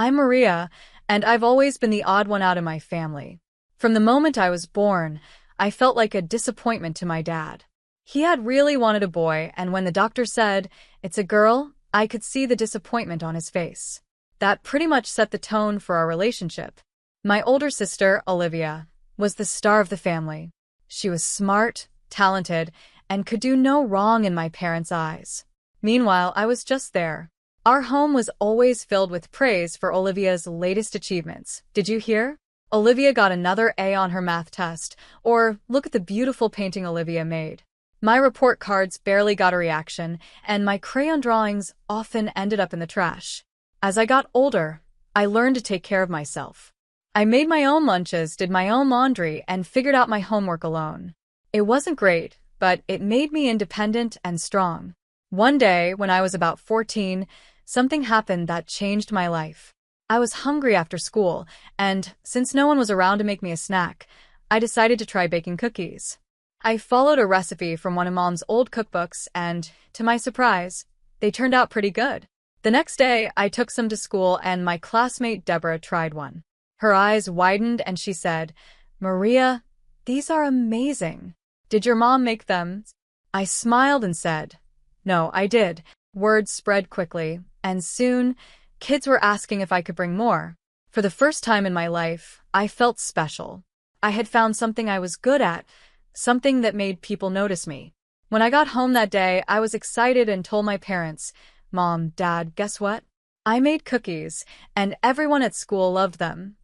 I'm Maria, and I've always been the odd one out in my family. From the moment I was born, I felt like a disappointment to my dad. He had really wanted a boy, and when the doctor said, "It's a girl," I could see the disappointment on his face. That pretty much set the tone for our relationship. My older sister, Olivia, was the star of the family. She was smart, talented, and could do no wrong in my parents' eyes. Meanwhile, I was just there. Our home was always filled with praise for Olivia's latest achievements. Did you hear? Olivia got another A on her math test, or look at the beautiful painting Olivia made. My report cards barely got a reaction, and my crayon drawings often ended up in the trash. As I got older, I learned to take care of myself. I made my own lunches, did my own laundry, and figured out my homework alone. It wasn't great, but it made me independent and strong. One day, when I was about 14, something happened that changed my life. I was hungry after school, and since no one was around to make me a snack, I decided to try baking cookies. I followed a recipe from one of Mom's old cookbooks, and, to my surprise, they turned out pretty good. The next day, I took some to school, and my classmate Deborah tried one. Her eyes widened, and she said, "Maria, these are amazing. Did your mom make them?" I smiled and said, "No, I did." Words spread quickly, and soon, kids were asking if I could bring more. For the first time in my life, I felt special. I had found something I was good at, something that made people notice me. When I got home that day, I was excited and told my parents, "Mom, Dad, guess what? I made cookies, and everyone at school loved them."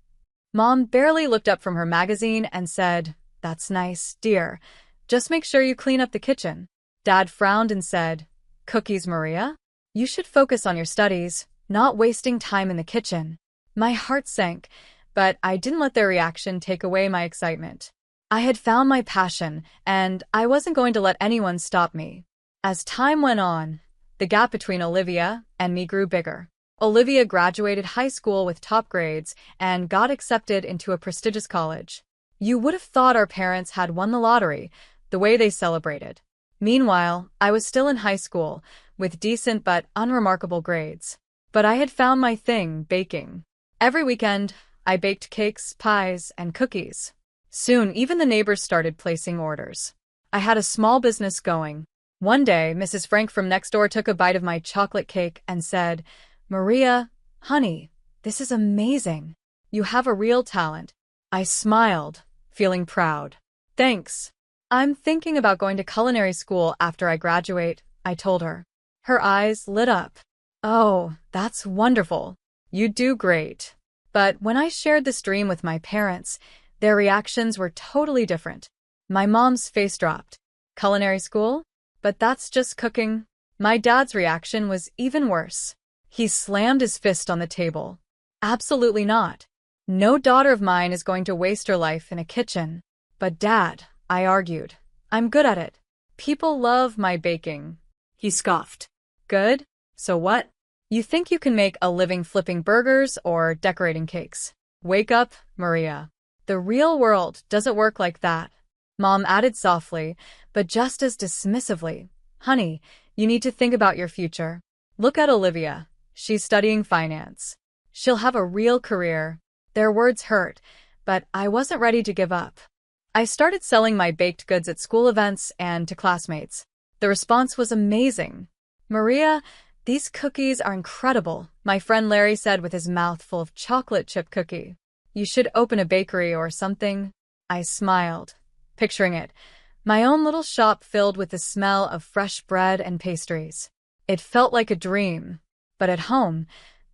Mom barely looked up from her magazine and said, "That's nice, dear. Just make sure you clean up the kitchen." Dad frowned and said, "Cookies, Maria? You should focus on your studies, not wasting time in the kitchen." My heart sank, but I didn't let their reaction take away my excitement. I had found my passion, and I wasn't going to let anyone stop me. As time went on, the gap between Olivia and me grew bigger. Olivia graduated high school with top grades and got accepted into a prestigious college. You would have thought our parents had won the lottery, the way they celebrated. Meanwhile, I was still in high school, with decent but unremarkable grades. But I had found my thing, baking. Every weekend, I baked cakes, pies, and cookies. Soon, even the neighbors started placing orders. I had a small business going. One day, Mrs. Frank from next door took a bite of my chocolate cake and said, "Maria, honey, this is amazing. You have a real talent." I smiled, feeling proud. "Thanks. I'm thinking about going to culinary school after I graduate," I told her. Her eyes lit up. "Oh, that's wonderful. You do great." But when I shared this dream with my parents, their reactions were totally different. My mom's face dropped. "Culinary school? But that's just cooking." My dad's reaction was even worse. He slammed his fist on the table. "Absolutely not. No daughter of mine is going to waste her life in a kitchen." "But Dad," I argued, "I'm good at it. People love my baking." He scoffed. "Good? So what? You think you can make a living flipping burgers or decorating cakes? Wake up, Maria. The real world doesn't work like that." Mom added softly, but just as dismissively, "Honey, you need to think about your future. Look at Olivia. She's studying finance. She'll have a real career." Their words hurt, but I wasn't ready to give up. I started selling my baked goods at school events and to classmates. The response was amazing. "Maria, these cookies are incredible," my friend Larry said with his mouth full of chocolate chip cookie. "You should open a bakery or something." I smiled, picturing it. My own little shop filled with the smell of fresh bread and pastries. It felt like a dream. But at home,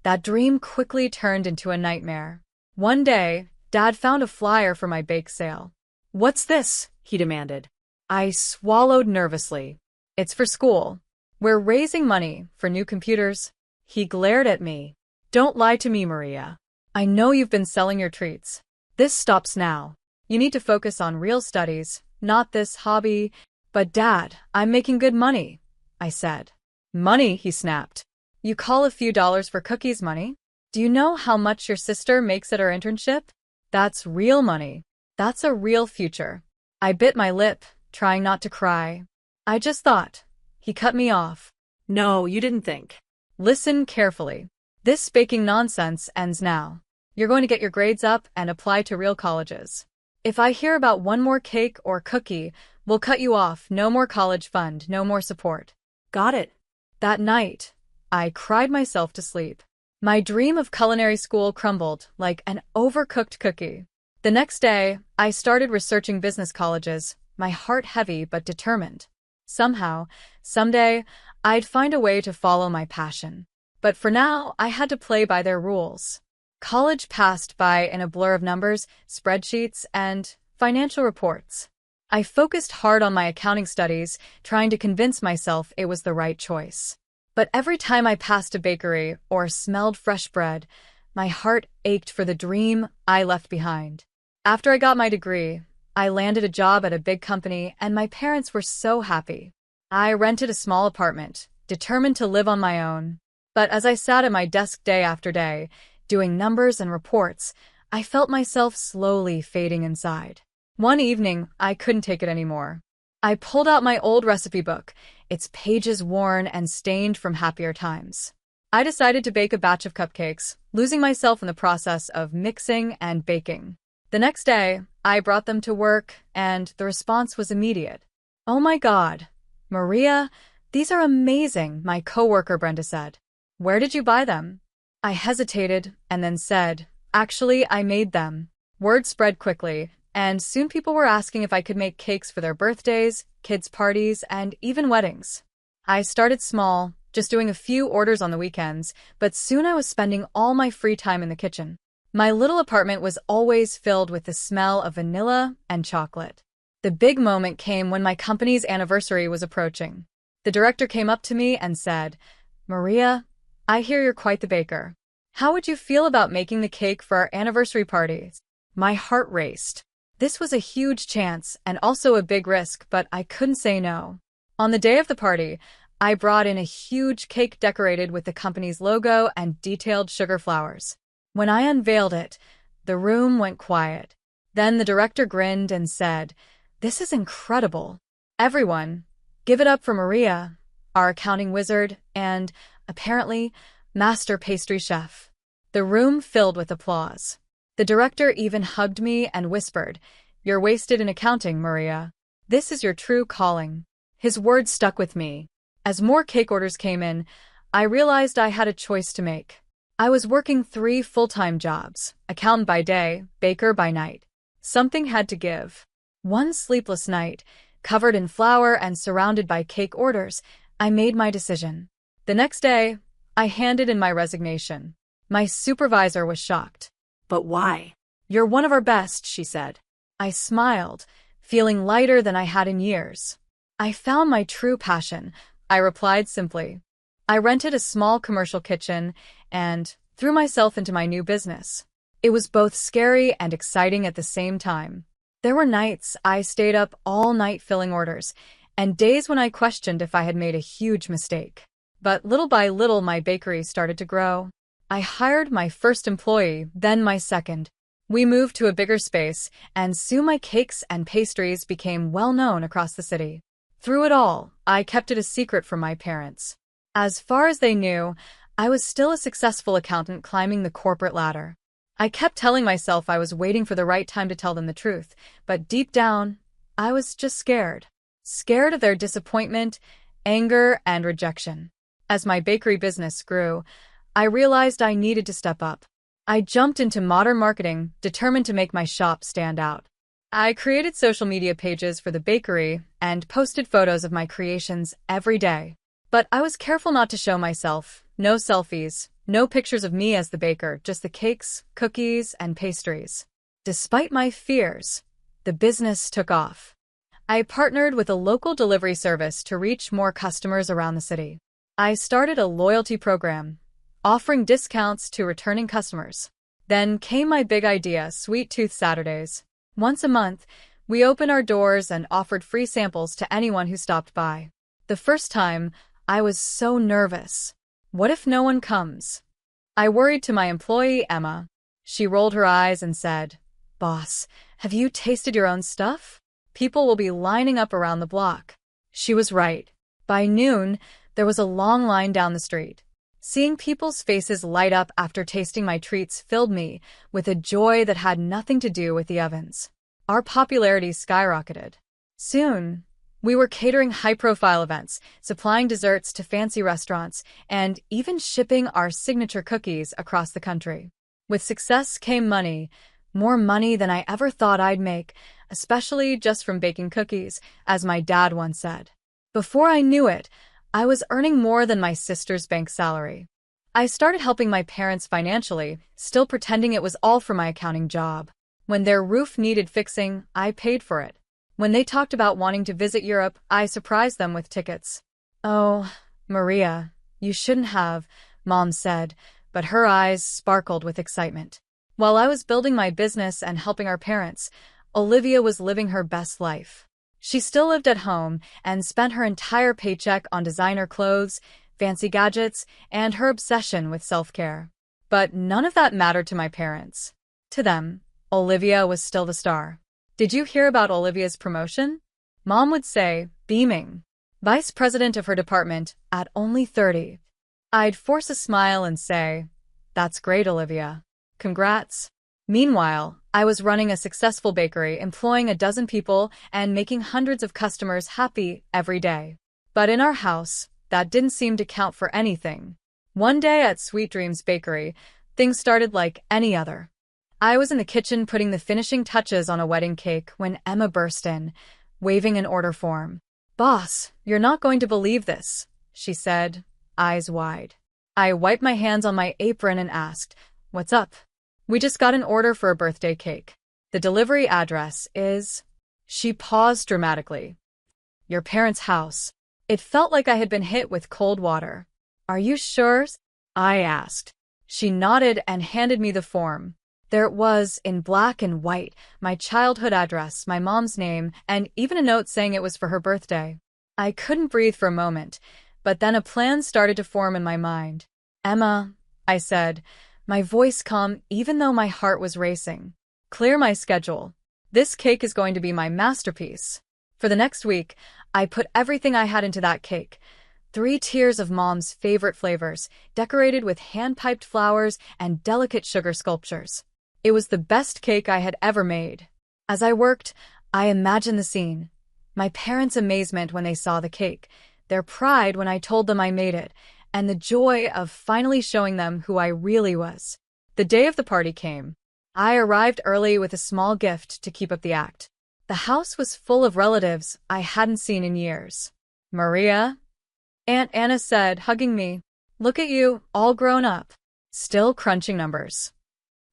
that dream quickly turned into a nightmare. One day, Dad found a flyer for my bake sale. "What's this?" he demanded. I swallowed nervously. "It's for school. We're raising money for new computers." He glared at me. "Don't lie to me, Maria. I know you've been selling your treats. This stops now. You need to focus on real studies, not this hobby." "But Dad, I'm making good money," I said. "Money?" he snapped. "You call a few dollars for cookies money? Do you know how much your sister makes at her internship? That's real money. That's a real future." I bit my lip, trying not to cry. "I just thought." He cut me off. "No, you didn't think. Listen carefully. This baking nonsense ends now. You're going to get your grades up and apply to real colleges. If I hear about one more cake or cookie, we'll cut you off. No more college fund, no more support. Got it. That night, I cried myself to sleep. My dream of culinary school crumbled like an overcooked cookie. The next day, I started researching business colleges, my heart heavy but determined. Somehow, someday, I'd find a way to follow my passion. But for now, I had to play by their rules. College passed by in a blur of numbers, spreadsheets, and financial reports. I focused hard on my accounting studies, trying to convince myself it was the right choice. But every time I passed a bakery or smelled fresh bread, my heart ached for the dream I left behind. After I got my degree, I landed a job at a big company and my parents were so happy. I rented a small apartment, determined to live on my own. But as I sat at my desk day after day, doing numbers and reports, I felt myself slowly fading inside. One evening, I couldn't take it anymore. I pulled out my old recipe book, its pages worn and stained from happier times. I decided to bake a batch of cupcakes, losing myself in the process of mixing and baking. The next day, I brought them to work, and the response was immediate. "Oh my God, Maria, these are amazing," my coworker Brenda said. "Where did you buy them?" I hesitated and then said, "Actually, I made them." Word spread quickly, and soon people were asking if I could make cakes for their birthdays, kids' parties, and even weddings. I started small, just doing a few orders on the weekends, but soon I was spending all my free time in the kitchen. My little apartment was always filled with the smell of vanilla and chocolate. The big moment came when my company's anniversary was approaching. The director came up to me and said, "Maria, I hear you're quite the baker. How would you feel about making the cake for our anniversary party?" My heart raced. This was a huge chance and also a big risk, but I couldn't say no. On the day of the party, I brought in a huge cake decorated with the company's logo and detailed sugar flowers. When I unveiled it, the room went quiet. Then the director grinned and said, "This is incredible. Everyone, give it up for Maria, our accounting wizard, and, apparently, master pastry chef." The room filled with applause. The director even hugged me and whispered, "You're wasted in accounting, Maria. This is your true calling." His words stuck with me. As more cake orders came in, I realized I had a choice to make. I was working 3 full-time jobs, accountant by day, baker by night. Something had to give. One sleepless night, covered in flour and surrounded by cake orders, I made my decision. The next day, I handed in my resignation. My supervisor was shocked. But why? "You're one of our best," she said. I smiled, feeling lighter than I had in years. "I found my true passion," I replied simply. I rented a small commercial kitchen and threw myself into my new business. It was both scary and exciting at the same time. There were nights I stayed up all night filling orders, and days when I questioned if I had made a huge mistake. But little by little, my bakery started to grow. I hired my first employee, then my second. We moved to a bigger space, and soon my cakes and pastries became well known across the city. Through it all, I kept it a secret from my parents. As far as they knew, I was still a successful accountant climbing the corporate ladder. I kept telling myself I was waiting for the right time to tell them the truth, but deep down, I was just scared. Scared of their disappointment, anger, and rejection. As my bakery business grew, I realized I needed to step up. I jumped into modern marketing, determined to make my shop stand out. I created social media pages for the bakery and posted photos of my creations every day. But I was careful not to show myself. No selfies, no pictures of me as the baker, just the cakes, cookies, and pastries. Despite my fears, the business took off. I partnered with a local delivery service to reach more customers around the city. I started a loyalty program, offering discounts to returning customers. Then came my big idea, Sweet Tooth Saturdays. Once a month, we opened our doors and offered free samples to anyone who stopped by. The first time, I was so nervous. What if no one comes? I worried to my employee, Emma. She rolled her eyes and said, "Boss, have you tasted your own stuff? People will be lining up around the block." She was right. By noon, there was a long line down the street. Seeing people's faces light up after tasting my treats filled me with a joy that had nothing to do with the ovens. Our popularity skyrocketed. Soon, we were catering high-profile events, supplying desserts to fancy restaurants, and even shipping our signature cookies across the country. With success came money, more money than I ever thought I'd make, especially just from baking cookies, as my dad once said. Before I knew it, I was earning more than my sister's bank salary. I started helping my parents financially, still pretending it was all for my accounting job. When their roof needed fixing, I paid for it. When they talked about wanting to visit Europe, I surprised them with tickets. "Oh, Maria, you shouldn't have," Mom said, but her eyes sparkled with excitement. While I was building my business and helping our parents, Olivia was living her best life. She still lived at home and spent her entire paycheck on designer clothes, fancy gadgets, and her obsession with self-care. But none of that mattered to my parents. To them, Olivia was still the star. "Did you hear about Olivia's promotion?" Mom would say, beaming. Vice president of her department at only 30. I'd force a smile and say, "That's great, Olivia. Congrats." Meanwhile, I was running a successful bakery, employing a dozen people and making hundreds of customers happy every day. But in our house, that didn't seem to count for anything. One day at Sweet Dreams Bakery, things started like any other. I was in the kitchen putting the finishing touches on a wedding cake when Emma burst in, waving an order form. "Boss, you're not going to believe this," she said, eyes wide. I wiped my hands on my apron and asked, "What's up?" "We just got an order for a birthday cake. The delivery address is..." She paused dramatically. "Your parents' house." It felt like I had been hit with cold water. "Are you sure?" I asked. She nodded and handed me the form. There it was, in black and white, my childhood address, my mom's name, and even a note saying it was for her birthday. I couldn't breathe for a moment, but then a plan started to form in my mind. "Emma," I said, my voice calm even though my heart was racing. "Clear my schedule. This cake is going to be my masterpiece." For the next week, I put everything I had into that cake. 3 tiers of Mom's favorite flavors, decorated with hand-piped flowers and delicate sugar sculptures. It was the best cake I had ever made. As I worked, I imagined the scene. My parents' amazement when they saw the cake, their pride when I told them I made it, and the joy of finally showing them who I really was. The day of the party came. I arrived early with a small gift to keep up the act. The house was full of relatives I hadn't seen in years. "Maria?" Aunt Anna said, hugging me. "Look at you, all grown up. Still crunching numbers."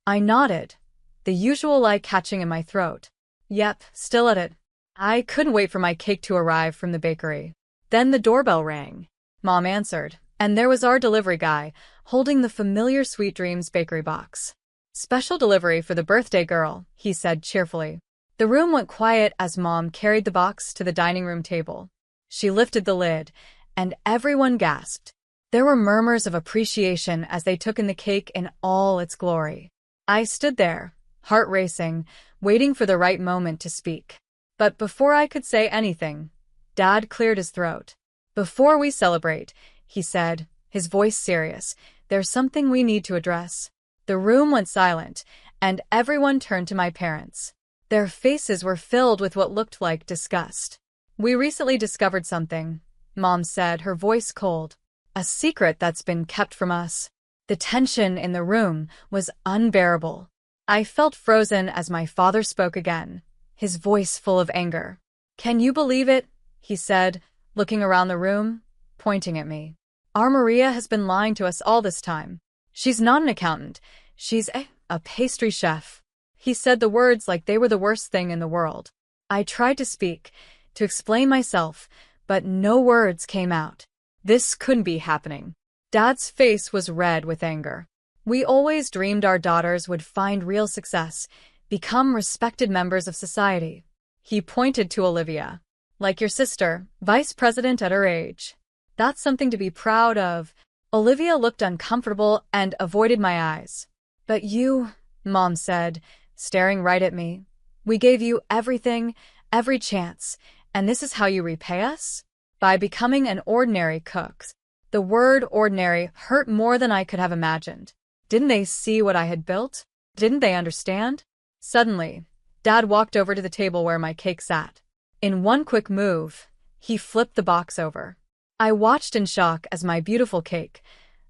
I nodded, the usual lie catching in my throat. "Yep, still at it." I couldn't wait for my cake to arrive from the bakery. Then the doorbell rang. Mom answered, and there was our delivery guy, holding the familiar Sweet Dreams bakery box. "Special delivery for the birthday girl," he said cheerfully. The room went quiet as Mom carried the box to the dining room table. She lifted the lid, and everyone gasped. There were murmurs of appreciation as they took in the cake in all its glory. I stood there, heart racing, waiting for the right moment to speak. But before I could say anything, Dad cleared his throat. "Before we celebrate," he said, his voice serious, "there's something we need to address." The room went silent, and everyone turned to my parents. Their faces were filled with what looked like disgust. "We recently discovered something," Mom said, her voice cold. "A secret that's been kept from us." The tension in the room was unbearable. I felt frozen as my father spoke again, his voice full of anger. "Can you believe it?" he said, looking around the room, pointing at me. "Our Maria has been lying to us all this time. She's not an accountant. She's a pastry chef." He said the words like they were the worst thing in the world. I tried to speak, to explain myself, but no words came out. This couldn't be happening. Dad's face was red with anger. "We always dreamed our daughters would find real success, become respected members of society." He pointed to Olivia. "Like your sister, vice president at her age. That's something to be proud of." Olivia looked uncomfortable and avoided my eyes. "But you," Mom said, staring right at me, "we gave you everything, every chance, and this is how you repay us? By becoming an ordinary cook." The word ordinary hurt more than I could have imagined. Didn't they see what I had built? Didn't they understand? Suddenly, Dad walked over to the table where my cake sat. In one quick move, he flipped the box over. I watched in shock as my beautiful cake,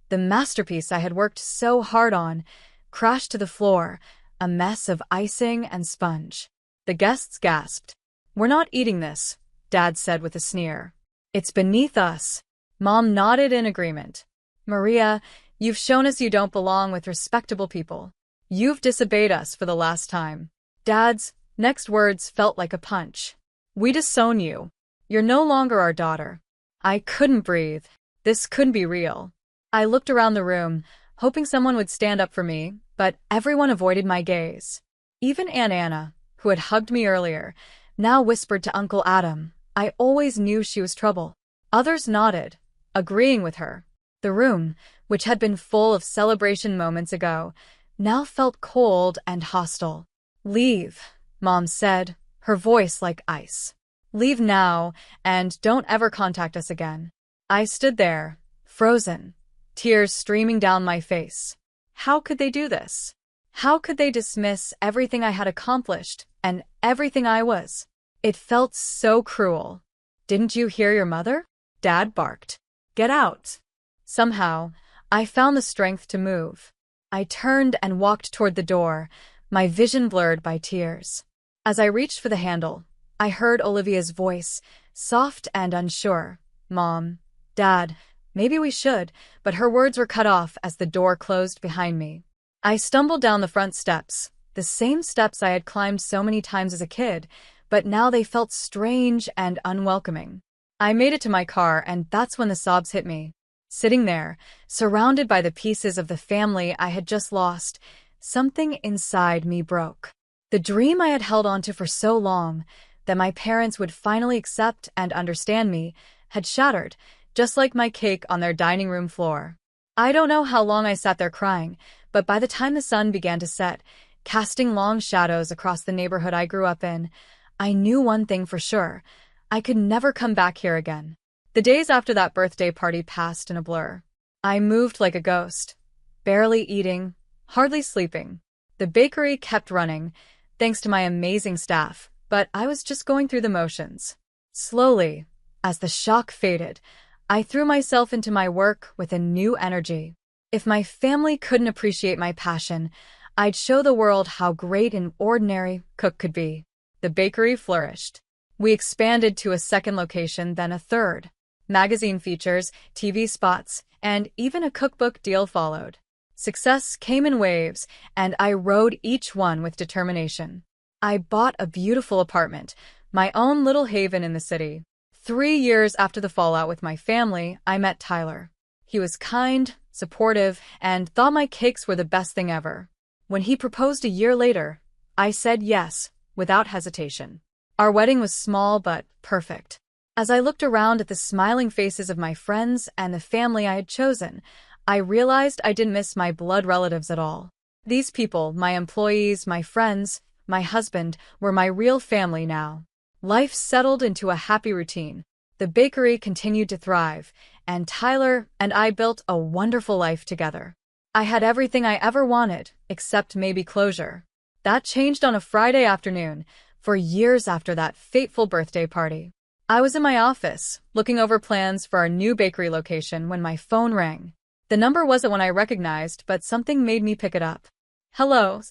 the masterpiece I had worked so hard on, crashed to the floor, a mess of icing and sponge. The guests gasped. "We're not eating this," Dad said with a sneer. "It's beneath us." Mom nodded in agreement. "Maria, you've shown us you don't belong with respectable people. You've disobeyed us for the last time." Dad's next words felt like a punch. "We disown you. You're no longer our daughter." I couldn't breathe. This couldn't be real. I looked around the room, hoping someone would stand up for me, but everyone avoided my gaze. Even Aunt Anna, who had hugged me earlier, now whispered to Uncle Adam. I always knew she was trouble. Others nodded, agreeing with her. The room, which had been full of celebration moments ago, now felt cold and hostile. "Leave," Mom said, her voice like ice. "Leave now, and don't ever contact us again." I stood there, frozen, tears streaming down my face. How could they do this? How could they dismiss everything I had accomplished and everything I was? It felt so cruel. "Didn't you hear your mother?" Dad barked. "Get out." Somehow, I found the strength to move. I turned and walked toward the door, my vision blurred by tears. As I reached for the handle, I heard Olivia's voice, soft and unsure. "Mom, Dad, maybe we should," but her words were cut off as the door closed behind me. I stumbled down the front steps, the same steps I had climbed so many times as a kid, but now they felt strange and unwelcoming. I made it to my car, and that's when the sobs hit me. Sitting there, surrounded by the pieces of the family I had just lost, something inside me broke. The dream I had held onto for so long, that my parents would finally accept and understand me, had shattered, just like my cake on their dining room floor. I don't know how long I sat there crying, but by the time the sun began to set, casting long shadows across the neighborhood I grew up in, I knew one thing for sure: I could never come back here again. The days after that birthday party passed in a blur. I moved like a ghost, barely eating, hardly sleeping. The bakery kept running, thanks to my amazing staff, but I was just going through the motions. Slowly, as the shock faded, I threw myself into my work with a new energy. If my family couldn't appreciate my passion, I'd show the world how great an ordinary cook could be. The bakery flourished. We expanded to a second location, then a third. Magazine features, TV spots, and even a cookbook deal followed. Success came in waves, and I rode each one with determination. I bought a beautiful apartment, my own little haven in the city. 3 years after the fallout with my family, I met Tyler. He was kind, supportive, and thought my cakes were the best thing ever. When he proposed a year later, I said yes, without hesitation. Our wedding was small but perfect. As I looked around at the smiling faces of my friends and the family I had chosen, I realized I didn't miss my blood relatives at all. These people, my employees, my friends, my husband, were my real family now. Life settled into a happy routine. The bakery continued to thrive, and Tyler and I built a wonderful life together. I had everything I ever wanted, except maybe closure. That changed on a Friday afternoon, for years after that fateful birthday party. I was in my office, looking over plans for our new bakery location when my phone rang. The number wasn't one I recognized, but something made me pick it up. "Hello,"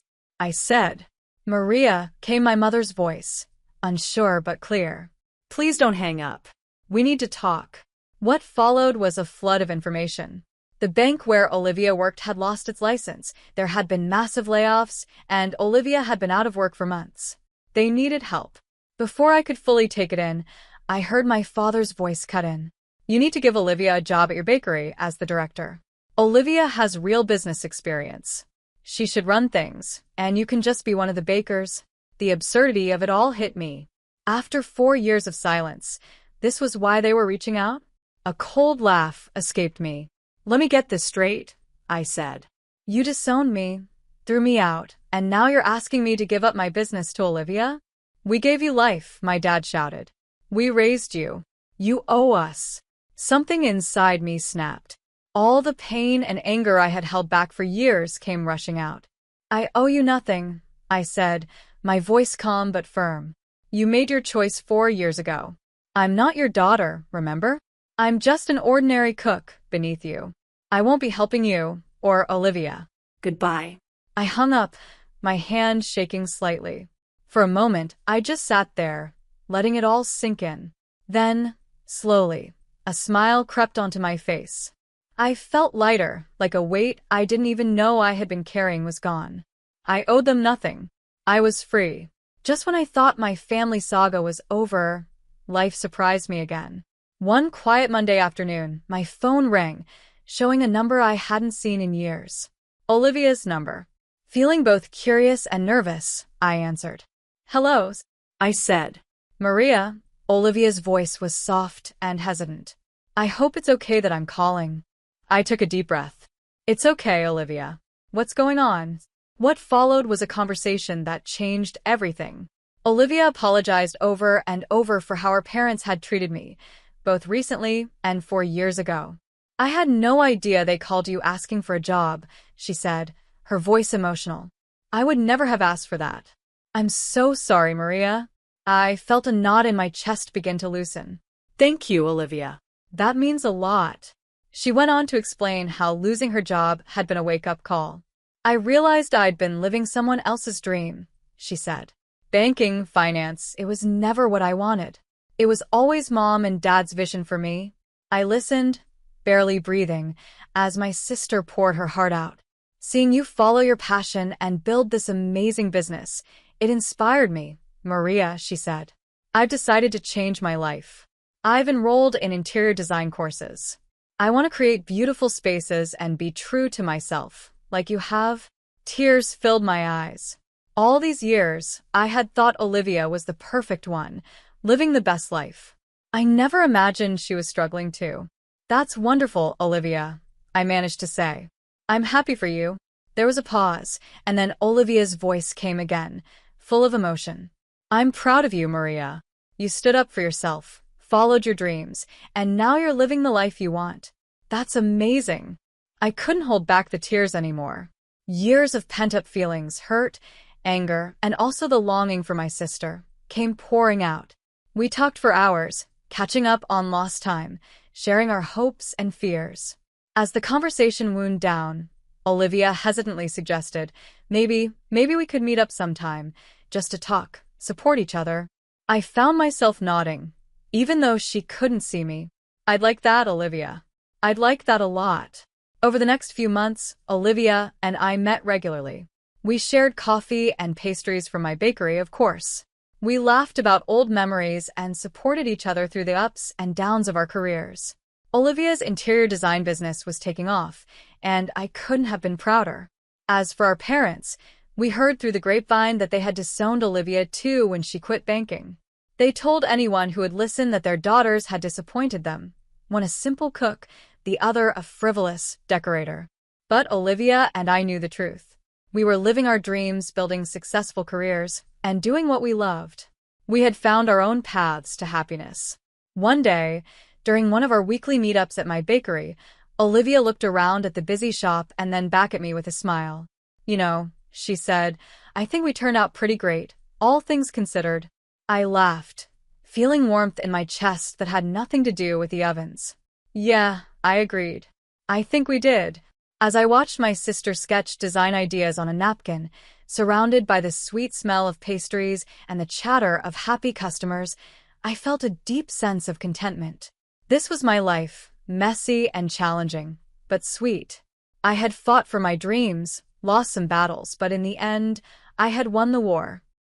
I said. "Maria," came my mother's voice, unsure but clear. "Please don't hang up. We need to talk." What followed was a flood of information. The bank where Olivia worked had lost its license, there had been massive layoffs, and Olivia had been out of work for months. They needed help. Before I could fully take it in, I heard my father's voice cut in. "You need to give Olivia a job at your bakery as the director. Olivia has real business experience. She should run things, and you can just be one of the bakers." The absurdity of it all hit me. After 4 years of silence, this was why they were reaching out? A cold laugh escaped me. "Let me get this straight," I said. "You disowned me, threw me out, and now you're asking me to give up my business to Olivia?" "We gave you life," my dad shouted. "We raised you. You owe us." Something inside me snapped. All the pain and anger I had held back for years came rushing out. "I owe you nothing," I said, my voice calm but firm. "You made your choice 4 years ago. I'm not your daughter, remember? I'm just an ordinary cook beneath you. I won't be helping you, or Olivia. Goodbye." I hung up, my hand shaking slightly. For a moment, I just sat there, letting it all sink in. Then, slowly, a smile crept onto my face. I felt lighter, like a weight I didn't even know I had been carrying was gone. I owed them nothing. I was free. Just when I thought my family saga was over, life surprised me again. One quiet Monday afternoon, my phone rang, showing a number I hadn't seen in years. Olivia's number. Feeling both curious and nervous, I answered. "Hello," I said. "Maria." Olivia's voice was soft and hesitant. "I hope it's okay that I'm calling." I took a deep breath. "It's okay, Olivia. What's going on?" What followed was a conversation that changed everything. Olivia apologized over and over for how her parents had treated me, both recently and 4 years ago. "I had no idea they called you asking for a job," she said, her voice emotional. "I would never have asked for that." "I'm so sorry, Maria." I felt a knot in my chest begin to loosen. "Thank you, Olivia. That means a lot." She went on to explain how losing her job had been a wake-up call. "I realized I'd been living someone else's dream," she said. "Banking, finance, it was never what I wanted. It was always Mom and Dad's vision for me." I listened, barely breathing, as my sister poured her heart out. "Seeing you follow your passion and build this amazing business, it inspired me, Maria," she said. "I've decided to change my life. I've enrolled in interior design courses. I want to create beautiful spaces and be true to myself, like you have." Tears filled my eyes. All these years, I had thought Olivia was the perfect one, living the best life. I never imagined she was struggling too. "That's wonderful, Olivia," I managed to say. "I'm happy for you." There was a pause, and then Olivia's voice came again, full of emotion. "I'm proud of you, Maria. You stood up for yourself, followed your dreams, and now you're living the life you want. That's amazing." I couldn't hold back the tears anymore. Years of pent-up feelings, hurt, anger, and also the longing for my sister, came pouring out. We talked for hours, catching up on lost time, sharing our hopes and fears. As the conversation wound down, Olivia hesitantly suggested, maybe we could meet up sometime, just to talk, support each other. I found myself nodding, even though she couldn't see me. "I'd like that, Olivia. I'd like that a lot." Over the next few months, Olivia and I met regularly. We shared coffee and pastries from my bakery, of course. We laughed about old memories and supported each other through the ups and downs of our careers. Olivia's interior design business was taking off, and I couldn't have been prouder. As for our parents, we heard through the grapevine that they had disowned Olivia too when she quit banking. They told anyone who would listen that their daughters had disappointed them, one a simple cook, the other a frivolous decorator. But Olivia and I knew the truth. We were living our dreams, building successful careers, and doing what we loved. We had found our own paths to happiness. One day, during one of our weekly meetups at my bakery, Olivia looked around at the busy shop and then back at me with a smile. "You know," she said, "I think we turned out pretty great, all things considered." I laughed, feeling warmth in my chest that had nothing to do with the ovens. "Yeah," I agreed. "I think we did." As I watched my sister sketch design ideas on a napkin, surrounded by the sweet smell of pastries and the chatter of happy customers, I felt a deep sense of contentment. This was my life, messy and challenging, but sweet. I had fought for my dreams, lost some battles, but in the end, I had won the war.